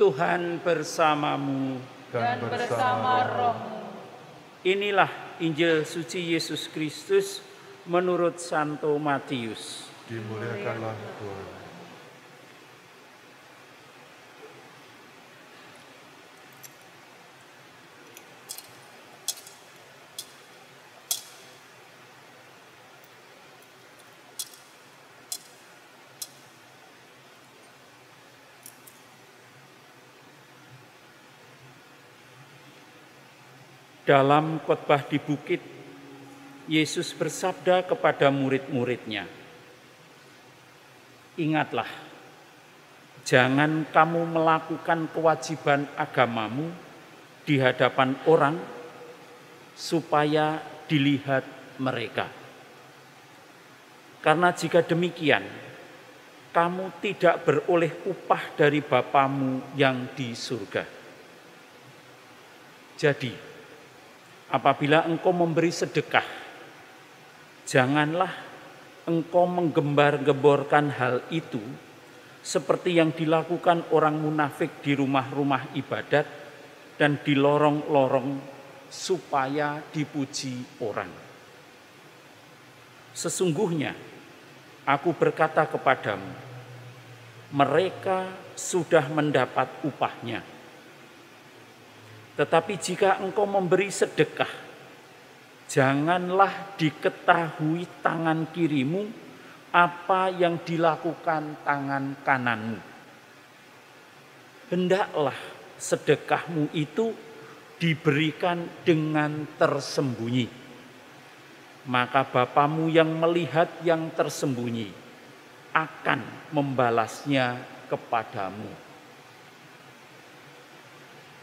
Tuhan bersamamu dan bersama rohmu. Inilah Injil suci Yesus Kristus menurut Santo Matius. Dimuliakanlah Tuhan. Dalam khotbah di bukit, Yesus bersabda kepada murid-muridnya, "Ingatlah, jangan kamu melakukan kewajiban agamamu di hadapan orang supaya dilihat mereka. Karena jika demikian, kamu tidak beroleh upah dari Bapamu yang di surga. Jadi, apabila engkau memberi sedekah, janganlah engkau menggembar-gemborkan hal itu seperti yang dilakukan orang munafik di rumah-rumah ibadat dan di lorong-lorong supaya dipuji orang. Sesungguhnya aku berkata kepadamu, mereka sudah mendapat upahnya. Tetapi jika engkau memberi sedekah, janganlah diketahui tangan kirimu apa yang dilakukan tangan kananmu. Hendaklah sedekahmu itu diberikan dengan tersembunyi. Maka Bapamu yang melihat yang tersembunyi akan membalasnya kepadamu.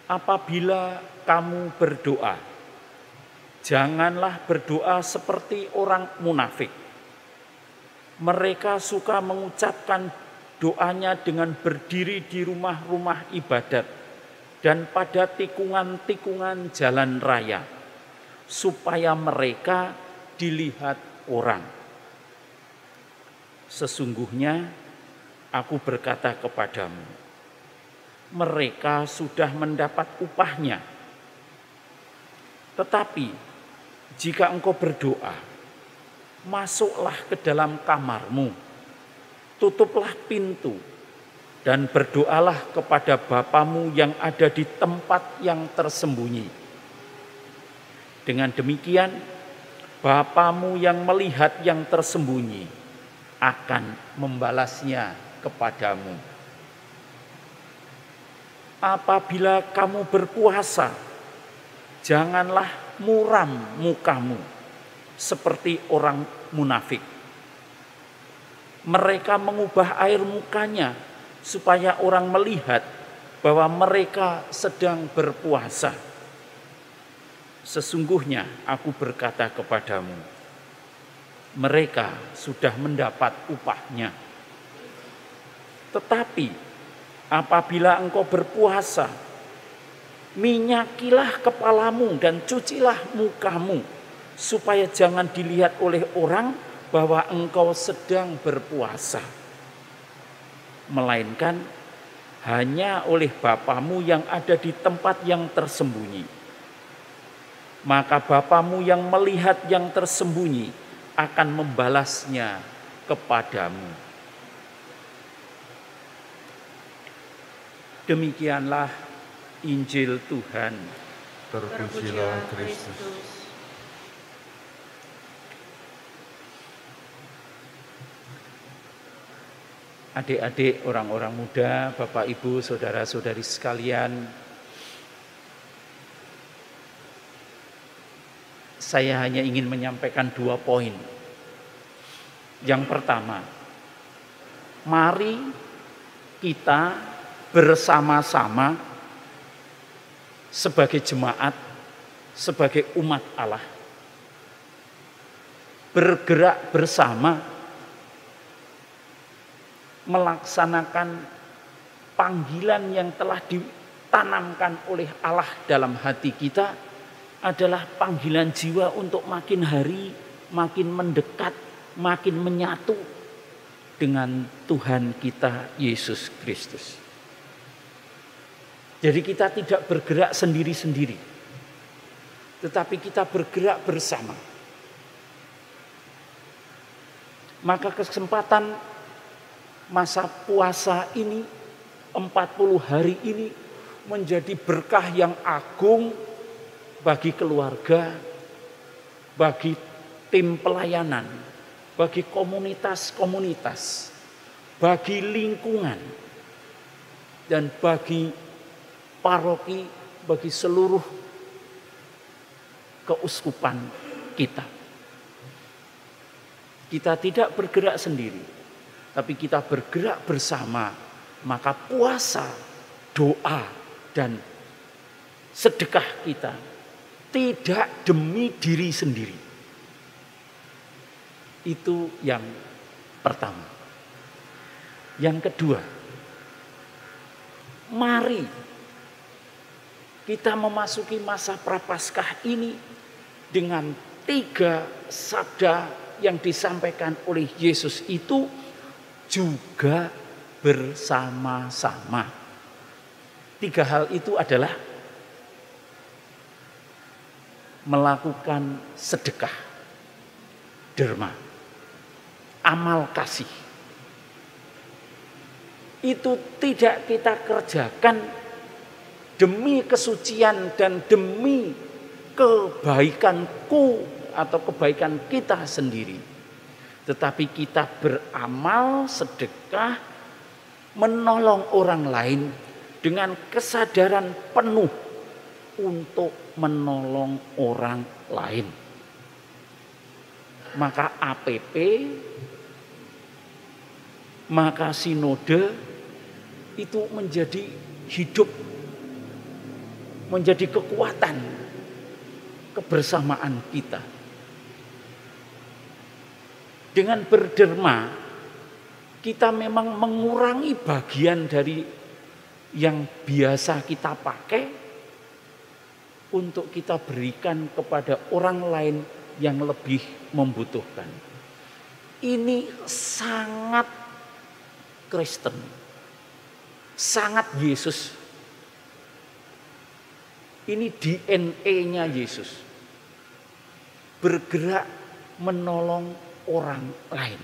Apabila kamu berdoa, janganlah berdoa seperti orang munafik. Mereka suka mengucapkan doanya dengan berdiri di rumah-rumah ibadat dan pada tikungan-tikungan jalan raya, supaya mereka dilihat orang. Sesungguhnya aku berkata kepadamu, mereka sudah mendapat upahnya. Tetapi jika engkau berdoa, masuklah ke dalam kamarmu, tutuplah pintu, dan berdoalah kepada Bapamu yang ada di tempat yang tersembunyi. Dengan demikian, Bapamu yang melihat yang tersembunyi akan membalasnya kepadamu. Apabila kamu berpuasa, janganlah muram mukamu seperti orang munafik. Mereka mengubah air mukanya supaya orang melihat bahwa mereka sedang berpuasa. Sesungguhnya aku berkata kepadamu, mereka sudah mendapat upahnya. Tetapi apabila engkau berpuasa, minyakilah kepalamu dan cucilah mukamu, supaya jangan dilihat oleh orang bahwa engkau sedang berpuasa, melainkan hanya oleh Bapamu yang ada di tempat yang tersembunyi. Maka Bapamu yang melihat yang tersembunyi akan membalasnya kepadamu. Demikianlah Injil Tuhan. Terpujilah Kristus. Adik-adik, orang-orang muda, Bapak Ibu, saudara-saudari sekalian, saya hanya ingin menyampaikan 2 poin. Yang pertama, mari kita bersama-sama sebagai jemaat, sebagai umat Allah, bergerak bersama melaksanakan panggilan yang telah ditanamkan oleh Allah dalam hati kita, adalah panggilan jiwa untuk makin hari makin mendekat, makin menyatu dengan Tuhan kita Yesus Kristus. Jadi kita tidak bergerak sendiri-sendiri, tetapi kita bergerak bersama. Maka kesempatan masa puasa ini, 40 hari ini, menjadi berkah yang agung bagi keluarga, bagi tim pelayanan, bagi komunitas-komunitas, bagi lingkungan, dan bagi paroki, bagi seluruh keuskupan kita. Kita tidak bergerak sendiri, tapi kita bergerak bersama. Maka puasa, doa, dan sedekah kita tidak demi diri sendiri. Itu yang pertama. Yang kedua, mari kita memasuki masa Prapaskah ini dengan 3 sabda yang disampaikan oleh Yesus itu juga bersama-sama. 3 hal itu adalah melakukan sedekah, derma, amal kasih. Itu tidak kita kerjakan demi kesucian dan demi kebaikanku atau kebaikan kita sendiri, tetapi kita beramal sedekah menolong orang lain dengan kesadaran penuh untuk menolong orang lain. Maka APP, maka sinode itu menjadi hidup, menjadi kekuatan kebersamaan kita. Dengan berderma, kita memang mengurangi bagian dari yang biasa kita pakai untuk kita berikan kepada orang lain yang lebih membutuhkan. Ini sangat Kristen, sangat Yesus. Ini DNA-nya Yesus. Bergerak menolong orang lain.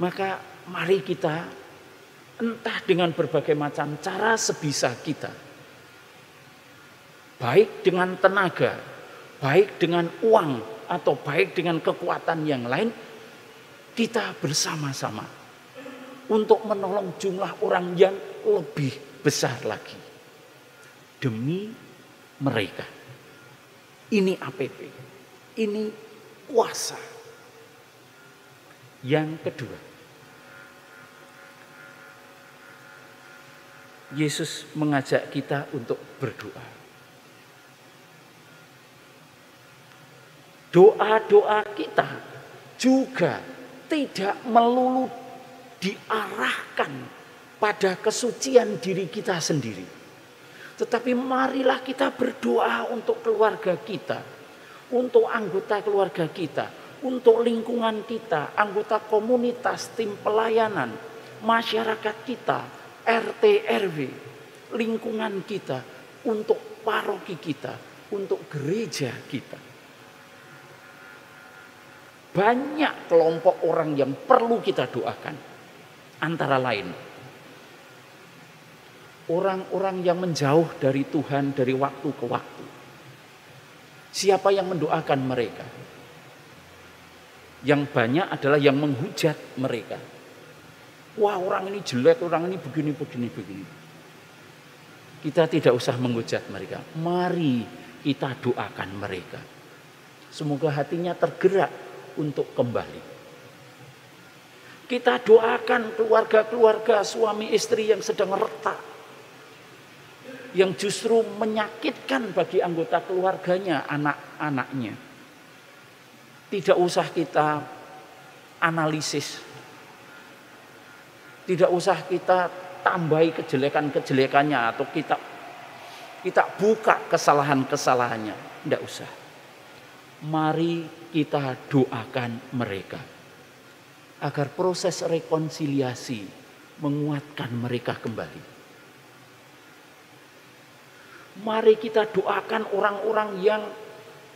Maka mari kita entah dengan berbagai macam cara sebisa kita, baik dengan tenaga, baik dengan uang, atau baik dengan kekuatan yang lain, kita bersama-sama untuk menolong jumlah orang yang lebih besar lagi demi mereka. Ini APP, ini puasa. Yang kedua, Yesus mengajak kita untuk berdoa. Doa-doa kita juga tidak melulu diarahkan pada kesucian diri kita sendiri. Tetapi marilah kita berdoa untuk keluarga kita, untuk anggota keluarga kita, untuk lingkungan kita, anggota komunitas, tim pelayanan, masyarakat kita, RT, RW, lingkungan kita, untuk paroki kita, untuk gereja kita. Banyak kelompok orang yang perlu kita doakan. Antara lain, orang-orang yang menjauh dari Tuhan dari waktu ke waktu. Siapa yang mendoakan mereka? Yang banyak adalah yang menghujat mereka. Wah, orang ini jelek, orang ini begini. Kita tidak usah menghujat mereka. Mari kita doakan mereka. Semoga hatinya tergerak untuk kembali. Kita doakan keluarga-keluarga suami istri yang sedang retak, yang justru menyakitkan bagi anggota keluarganya, anak-anaknya. Tidak usah kita analisis, tidak usah kita tambahi kejelekan-kejelekannya atau kita buka kesalahan-kesalahannya. Tidak usah. Mari kita doakan mereka agar proses rekonsiliasi menguatkan mereka kembali. Mari kita doakan orang-orang yang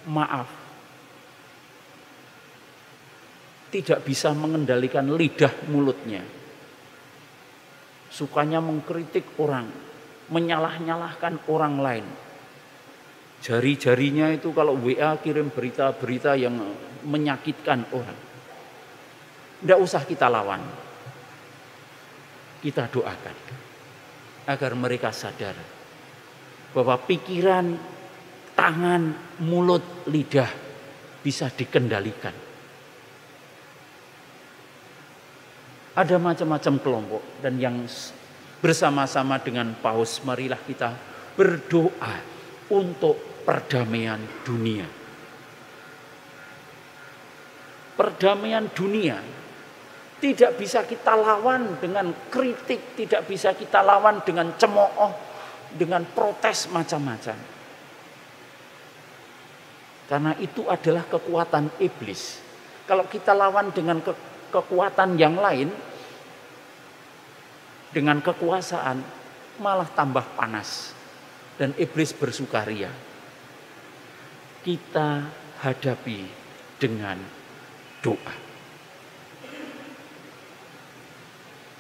maaf, tidak bisa mengendalikan lidah mulutnya. Sukanya mengkritik orang, menyalah-nyalahkan orang lain. Jari-jarinya itu kalau WA kirim berita-berita yang menyakitkan orang. Tidak usah kita lawan. Kita doakan agar mereka sadar bahwa pikiran, tangan, mulut, lidah bisa dikendalikan. Ada macam-macam kelompok, dan yang bersama-sama dengan Paus, marilah kita berdoa untuk perdamaian dunia. Perdamaian dunia tidak bisa kita lawan dengan kritik, tidak bisa kita lawan dengan cemooh, dengan protes macam-macam. Karena itu adalah kekuatan iblis. Kalau kita lawan dengan kekuatan yang lain, dengan kekuasaan, malah tambah panas dan iblis bersukaria. Kita hadapi dengan doa.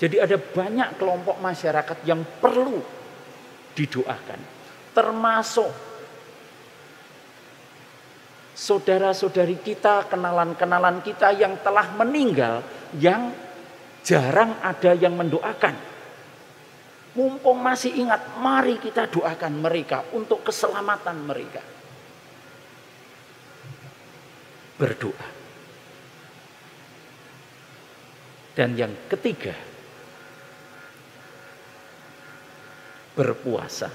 Jadi ada banyak kelompok masyarakat yang perlu didoakan, termasuk saudara-saudari kita, kenalan-kenalan kita yang telah meninggal, yang jarang ada yang mendoakan. Mumpung masih ingat, mari kita doakan mereka untuk keselamatan mereka. Berdoa. Dan yang ketiga, berpuasa.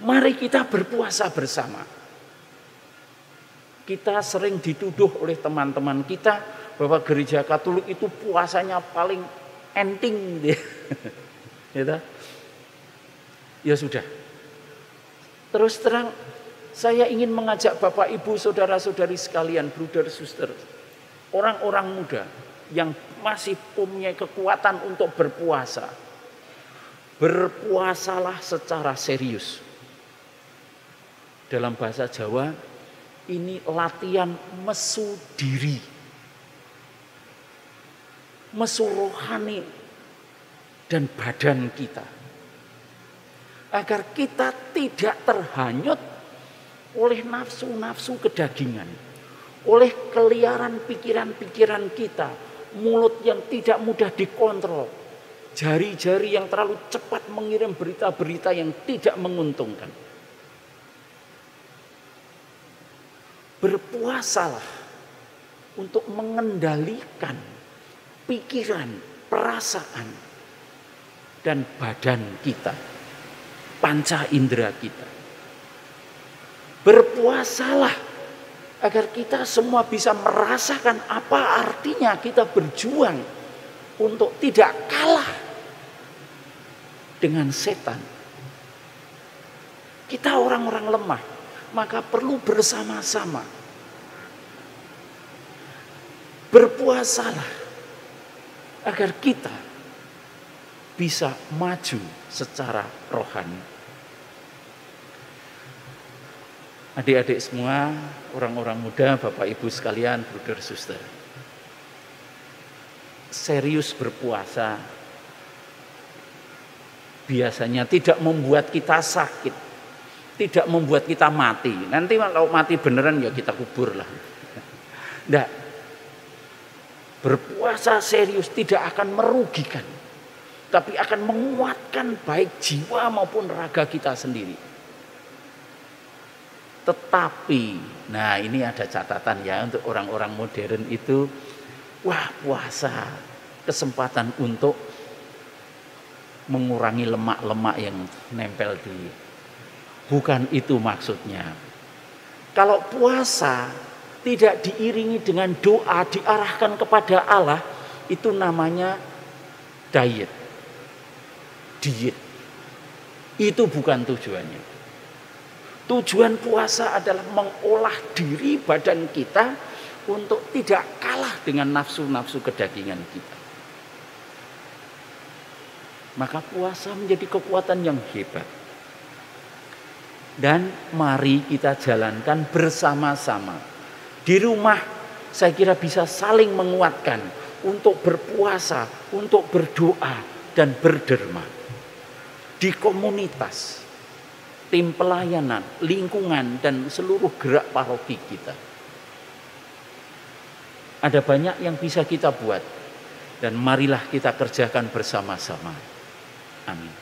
Mari kita berpuasa bersama. Kita sering dituduh oleh teman-teman kita bahwa gereja Katolik itu puasanya paling enteng. Ya sudah. Terus terang, saya ingin mengajak Bapak Ibu, saudara-saudari sekalian, brother sister, orang-orang muda yang masih punya kekuatan untuk berpuasa. Berpuasalah secara serius. Dalam bahasa Jawa, ini latihan mesu diri, mesu rohani dan badan kita, agar kita tidak terhanyut oleh nafsu-nafsu kedagingan, oleh keliaran pikiran-pikiran kita, mulut yang tidak mudah dikontrol, jari-jari yang terlalu cepat mengirim berita-berita yang tidak menguntungkan. Berpuasalah untuk mengendalikan pikiran, perasaan, dan badan kita, panca indera kita. Berpuasalah agar kita semua bisa merasakan apa artinya kita berjuang untuk tidak kalah dengan setan. Kita orang-orang lemah, maka perlu bersama-sama. Berpuasalah agar kita bisa maju secara rohani. Adik-adik semua, orang-orang muda, Bapak Ibu sekalian, brother sister, serius berpuasa biasanya tidak membuat kita sakit, tidak membuat kita mati. Nanti kalau mati beneran ya kita kubur lah. Nggak. Berpuasa serius tidak akan merugikan, tapi akan menguatkan baik jiwa maupun raga kita sendiri. Tetapi, nah ini ada catatan ya untuk orang-orang modern itu, wah puasa kesempatan untuk mengurangi lemak-lemak yang nempel di. Bukan itu maksudnya. Kalau puasa tidak diiringi dengan doa diarahkan kepada Allah, itu namanya diet. Itu bukan tujuannya. Tujuan puasa adalah mengolah diri badan kita untuk tidak kalah dengan nafsu-nafsu kedagingan kita. Maka puasa menjadi kekuatan yang hebat. Dan mari kita jalankan bersama-sama. Di rumah saya kira bisa saling menguatkan untuk berpuasa, untuk berdoa dan berderma. Di komunitas, tim pelayanan, lingkungan dan seluruh gerak paroki kita. Ada banyak yang bisa kita buat dan marilah kita kerjakan bersama-sama. Amin.